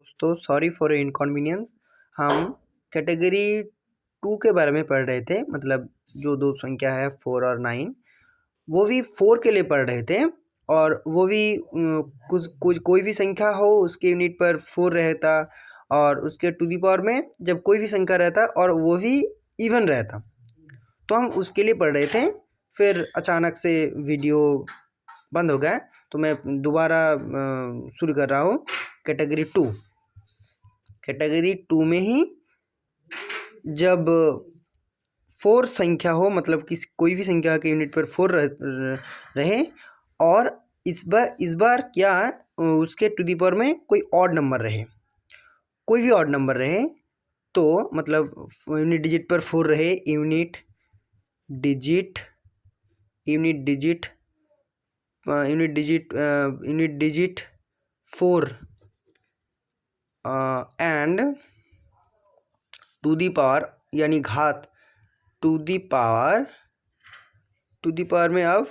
दोस्तों sorry for इनकॉन्वीनियंस। हम category 2 के बारे में पढ़ रहे थे, मतलब जो दो संख्या है 4 और 9, वो भी 4 के लिए पढ़ रहे थे। और वो भी कुछ कुछ कोई भी संख्या हो उसके यूनिट पर 4 रहता, और उसके टू दी पावर में जब कोई भी संख्या रहता और वो भी इवन रहता, तो हम उसके लिए पढ़ रहे थे। फिर अचानक से वीडियो बंद हो गया, तो मैं दोबारा शुरू कर रहा हूँ। कैटेगरी टू में ही जब 4 संख्या हो, मतलब किसी कोई भी संख्या के यूनिट पर 4 रहे, और इस बार क्या उसके टू दी पावर में कोई ऑड नंबर रहे, कोई भी ऑड नंबर रहे, तो मतलब यूनिट डिजिट पर 4 रहे, unit digit unit digit 4 and to the power यानी घात टू दी पावर में अब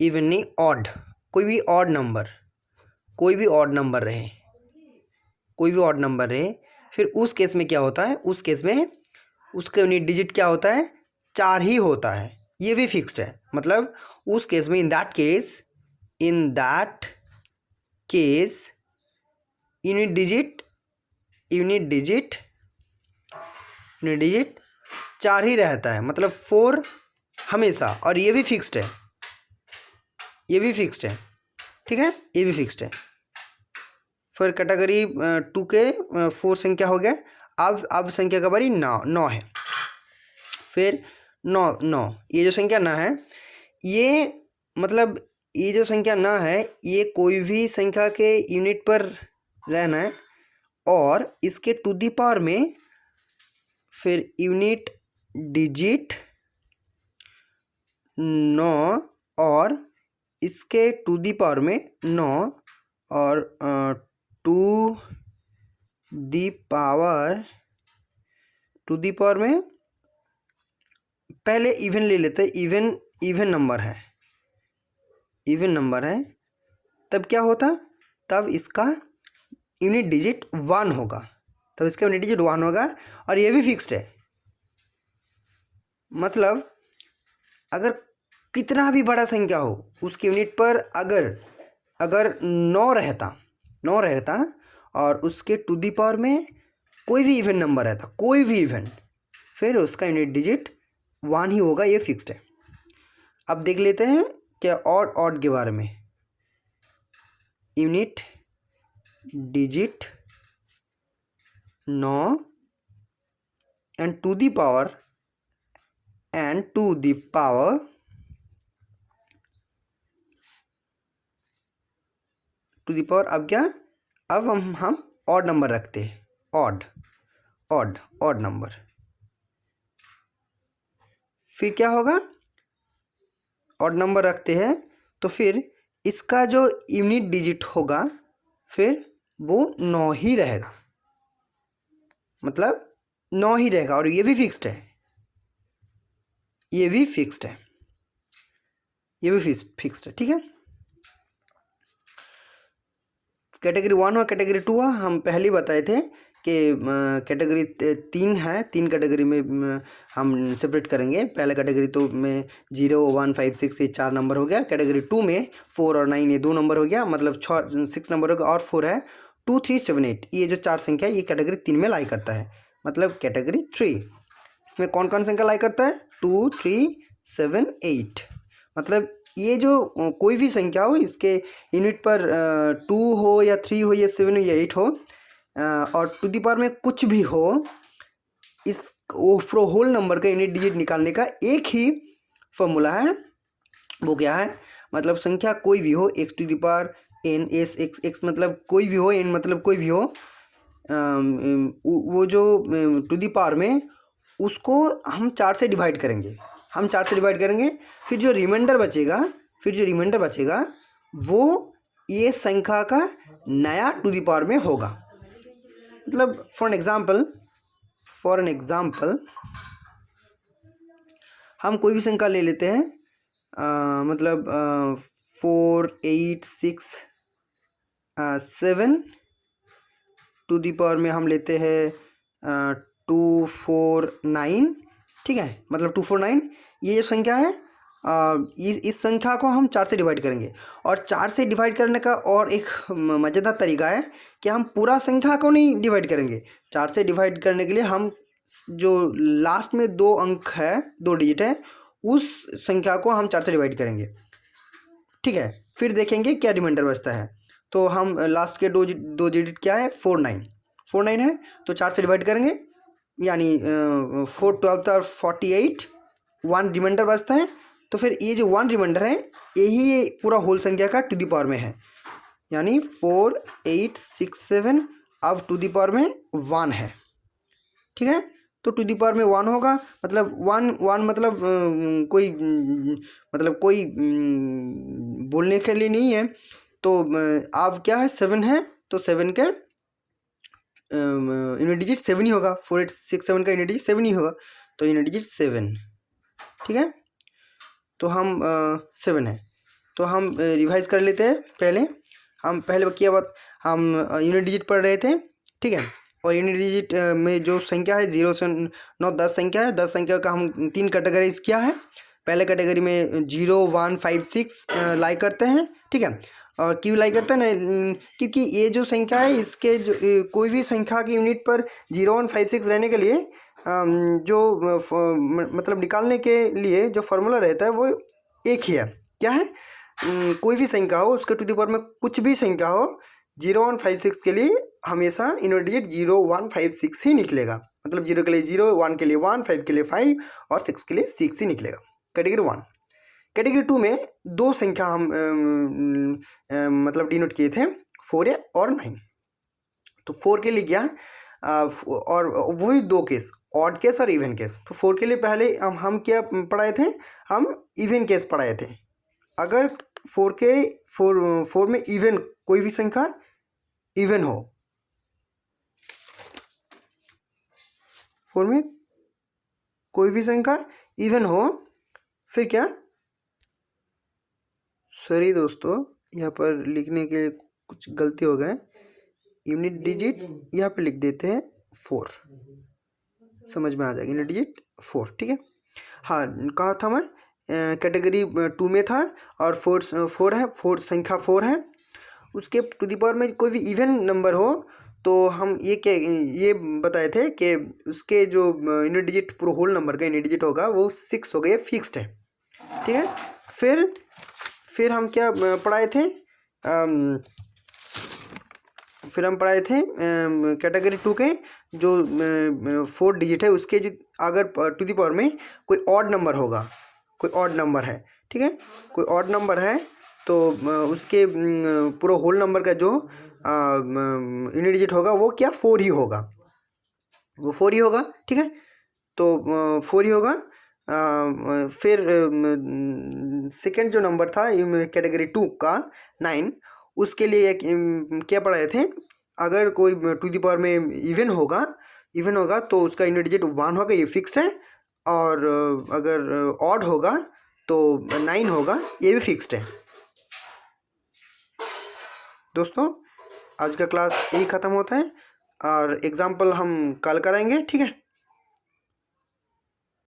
इवन नहीं ऑड, कोई भी ऑड नंबर रहे, फिर उस केस में क्या होता है, उस केस में उसका यूनिट डिजिट क्या होता है, 4 ही होता है। ये भी फिक्स्ड है, मतलब उस केस में in that case unit digit 4 ही रहता है, मतलब 4 हमेशा। और ये भी फिक्स्ड है, ठीक है, ये भी फिक्स्ड है। फिर कैटेगरी 2 के 4 संख्या हो गया। अब संख्या का बारी 9 है। फिर 9 ये जो संख्या 9 है, ये मतलब ये जो संख्या 9 है, ये कोई भी संख्या के यूनिट पर रहना है, और इसके टू दी पावर में फिर यूनिट डिजिट 9 और इसके टू दी पावर में 9 और टू दी पावर में पहले इवन ले लेते हैं। इवन नंबर है, तब क्या होता, तब इसका यूनिट डिजिट 1 होगा, और ये भी फिक्स्ड है। मतलब अगर कितना भी बड़ा संख्या हो, उसके यूनिट पर अगर 9 रहता और उसके टू दी पावर में कोई भी इवन नंबर रहता, फिर उसका यूनिट डिजिट 1 ही होगा, ये फिक्स्ड है। अब देख लेते हैं क्या ऑड के बारे में। Unit digit 9 and to the power अब क्या, अब हम ऑड नंबर रखते हैं, ऑड नंबर। फिर क्या होगा, ऑड नंबर रखते हैं तो फिर इसका जो यूनिट डिजिट होगा फिर वो 9 ही रहेगा, मतलब 9 ही रहेगा। और ये भी फिक्स्ड है, ठीक है। कैटेगरी 1 और कैटेगरी 2 हम पहले ही बताए थे कि कैटेगरी 3 है, 3 कैटेगरी में हम सेपरेट करेंगे। पहले कैटेगरी तो में 0, 1, 5, 6 ये 4 नंबर हो गया। कैटेगरी 2 में 4 और 9 ये 2 नंबर हो गया, मतलब 6 नंबर हो गया, और 4 है 2, 3, 7, 8 ये जो 4 संख्या ये कैटेगरी 3 में लाई करता है। मतलब कैटेगरी 3 इसमें कौन कौन संख्या लाई करता है, 2, 3, 7, 8। मतलब ये जो कोई भी संख्या हो, इसके यूनिट पर 2 हो या 3 हो या 7 हो या 8 हो, और टू दी पावर में कुछ भी हो, इस होल नंबर का यूनिट डिजिट निकालने का एक ही फॉर्मूला है। वो क्या है, मतलब संख्या कोई भी हो, x to the power n s x मतलब कोई भी हो, n मतलब कोई भी हो, वो जो टू दी पावर में उसको हम 4 से डिवाइड करेंगे, फिर जो रिमाइंडर बचेगा वो ये संख्या का नया टू दी पावर में होगा। मतलब फॉर एन एग्जाम्पल हम कोई भी संख्या ले लेते हैं, मतलब 4, 8, 6, 7 टू दी पावर में हम लेते हैं 249, ठीक है, मतलब 249 ये जो संख्या है, इस संख्या को हम 4 से डिवाइड करेंगे। और 4 से डिवाइड करने का और एक मज़ेदार तरीका है कि हम पूरा संख्या को नहीं डिवाइड करेंगे। 4 से डिवाइड करने के लिए हम जो लास्ट में 2 अंक है, 2 डिजिट है, उस संख्या को हम 4 से डिवाइड करेंगे, ठीक है। फिर देखेंगे क्या रिमाइंडर बचता है। तो हम लास्ट के 2 डिजिट क्या है, 49 है, तो 4 से डिवाइड करेंगे, यानी 4 12 48, 1 रिमाइंडर बचता है। तो फिर ये जो 1 रिमाइंडर है यही पूरा होल संख्या का टू दी पावर में है, यानी 4867 अब टू दी पावर में 1 है, ठीक है। तो टू दी पावर में 1 होगा, मतलब 1 मतलब कोई बोलने के लिए नहीं है। तो अब क्या है, 7 है, तो 7 के यूनिट डिजिट 7 ही होगा। 4867 का यूनिट डिजिट 7 ही होगा, तो यूनिट डिजिट 7, ठीक है। तो हम 7 है, तो हम रिवाइज कर लेते हैं। हम पहले किया बात, हम यूनिट डिजिट पढ़ रहे थे, ठीक है। और यूनिट डिजिट में जो संख्या है 0 से 9 10 संख्या है। 10 संख्या का हम 3 कैटेगरीज किया है। पहले कैटेगरी में 0 1 5 6 लाइक करते हैं, ठीक है। और क्यों लाइक करते हैं ना, क्योंकि ये जो संख्या है इसके जो कोई भी संख्या की यूनिट पर 0 1 5 6 रहने के लिए जो मतलब निकालने के लिए जो फार्मूला रहता है वो एक ही है। क्या है, कोई भी संख्या हो उसके टू द पावर में कुछ भी संख्या हो, 0 1 5 6 के लिए हमेशा यूनिट डिजिट 0 1 5 6 ही निकलेगा। मतलब 0 के लिए 0, 1 के लिए 1, 5 के लिए 5 और 6 के लिए 6 ही निकलेगा। कैटेगरी 1। कैटेगरी 2 में 2 संख्या हम मतलब डिनोट किए थे, 4 और 9। तो 4 के लिए क्या, और वही 2 केस, ऑड केस और इवन केस। तो 4 के लिए पहले हम क्या पढ़ाए थे, हम इवन केस पढ़ाए थे। अगर 4 में इवन कोई भी संख्या इवन हो, 4 में कोई भी संख्या इवन हो, फिर क्या, सॉरी दोस्तों यहाँ पर लिखने के कुछ गलती हो गए। यूनिट डिजिट यहाँ पे लिख देते हैं 4, समझ में आ जाएगा। यूनिट डिजिट 4, ठीक है। हाँ, कहा था मैं कैटेगरी 2 में था, और 4 है, 4 संख्या 4 है, उसके टू द पावर में कोई भी इवन नंबर हो, तो हम ये बताए थे कि उसके जो यूनिट डिजिट पूरा होल नंबर का यूनिट डिजिट होगा वो 6 हो गया, फिक्स्ड है, ठीक है। फिर हम क्या पढ़ाए थे, कैटेगरी 2 के जो 4 डिजिट है उसके जो अगर टू द पावर में कोई ऑड नंबर होगा, कोई ऑड नंबर है, ठीक है, कोई ऑड नंबर है, तो उसके पूरा होल नंबर का जो यूनिट डिजिट होगा वो क्या 4 ही होगा, वो 4 ही होगा, ठीक है। तो 4 ही होगा। फिर सेकंड जो नंबर था कैटेगरी 2 का 9, उसके लिए क्या पढ़ाए थे, अगर कोई टू द पावर में इवन होगा तो उसका यूनिट डिजिट 1 होगा, ये फिक्स्ड है। और अगर ऑड होगा तो 9 होगा, ये भी फिक्स्ड है। दोस्तों आज का क्लास यही ख़त्म होता है, और एग्जाम्पल हम कल कराएंगे, ठीक है।